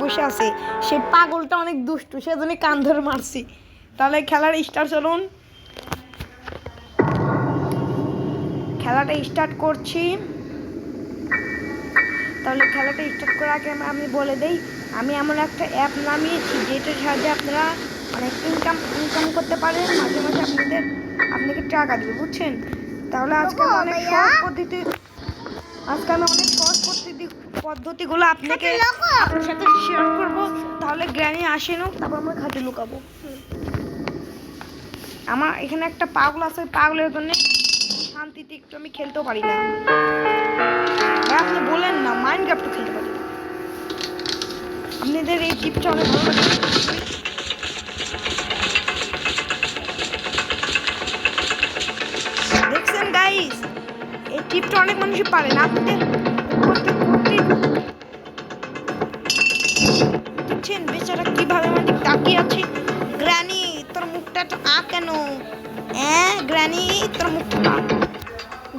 বসে আছে, সেই পাগলটা অনেক দুষ্টু, সেজন্য কান ধরে মারছি। তাহলে খেলার স্টার্ট, চলুন খেলাটা স্টার্ট করছি। তাহলে খেলাটা স্টার্ট করার আগে আমি বলে দেই, আমি এমন একটা অ্যাপ নামিয়েছি যেটার সাহায্যে আপনারা অনেক ইনকাম করতে পারেন, মাঝে মাঝে আপনাকে টাকা দেবে, বুঝছেন? তাহলে আজকে আমি অনেক সহজ পদ্ধতিগুলো আপনাদের সাথে শেয়ার করব। তাহলে গ্র্যানি আসেন, তারপর আমরা খাটে লুকাবো। আমার এখানে একটা পাগল আছে, পাগলের জন্য শান্তিতে একটু আমি খেলতেও পারি না। আপনি বলেন না মাইনক্রাফট খেলতে পারি না। আপনাদের এই টিপটা অনেক ভালো লাগে। দেখছেন গাইস, এই টিপটা অনেক মানুষই পারে না। আপনাদের দেখছেন বেচারা কিভাবে আমাদের তাকিয়ে আছে। গ্র্যানি তোর মুখটা তো কেন? গ্র্যানি তোর মুখটা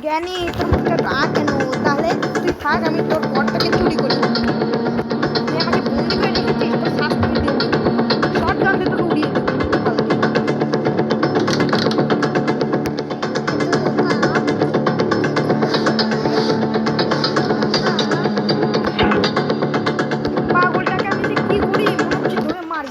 জ্ঞানী, তোর মুখটা কেন? তাহলে তুই থাক, আমি তোর ঘরটাকে চুরি করি। তুই আমাকে বন্দি করে রেখেছিস, তোর শাস্তি দেবো। শর্ট গান দিয়ে তোকে উড়িয়ে দেবো। পাগলটাকে আমি যে কি করি, মনে হচ্ছে ধরে মারি।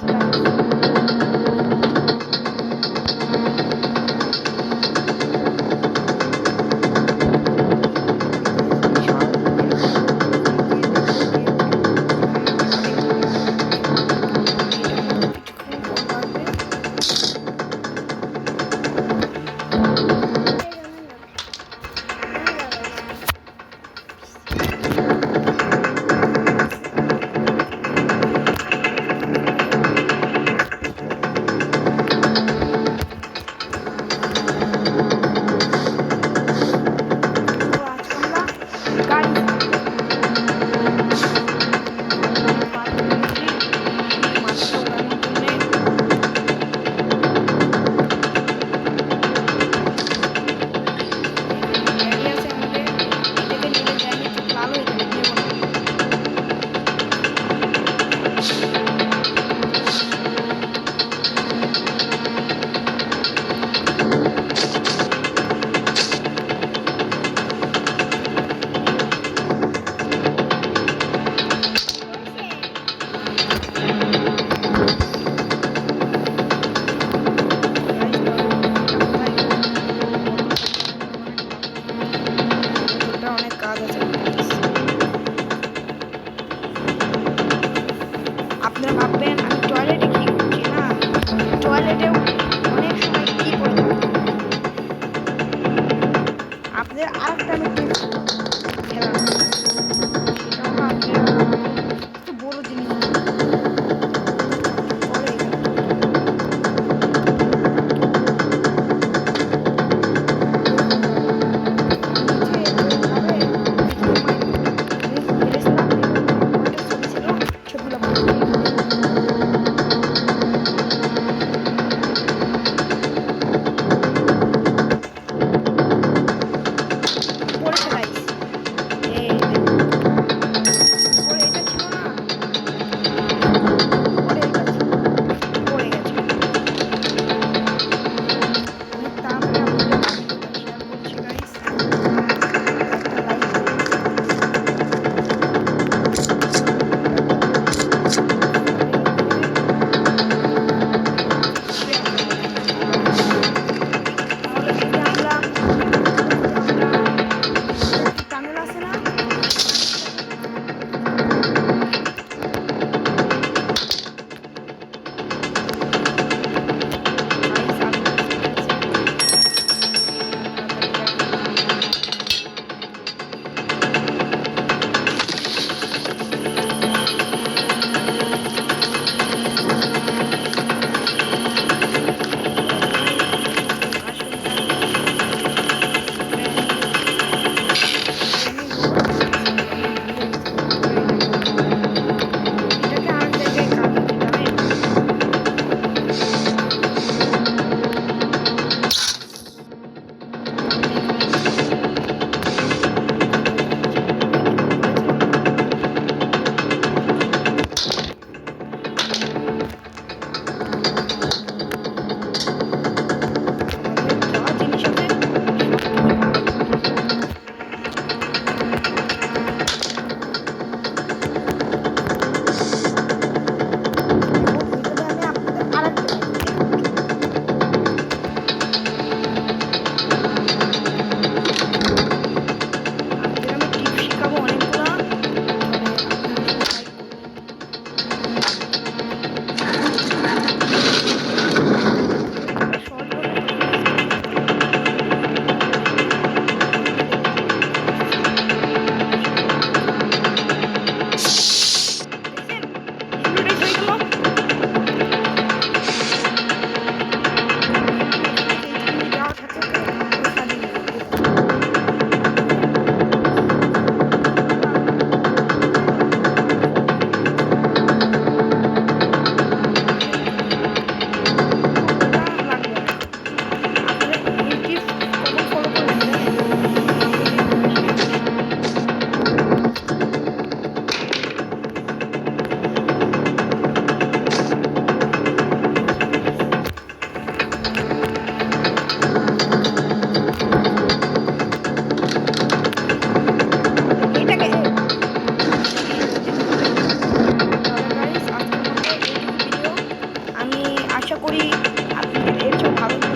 আপনারা ভাববেন আমি টয়লেটে কি করছি, না টয়লেটেও অনেক সময় কি করে আপনাদের আরেকটা আমি খেলা, সেটা হলো আপনারা একটু বড় জিনিস আশা করি আপনাদের এসব ভালো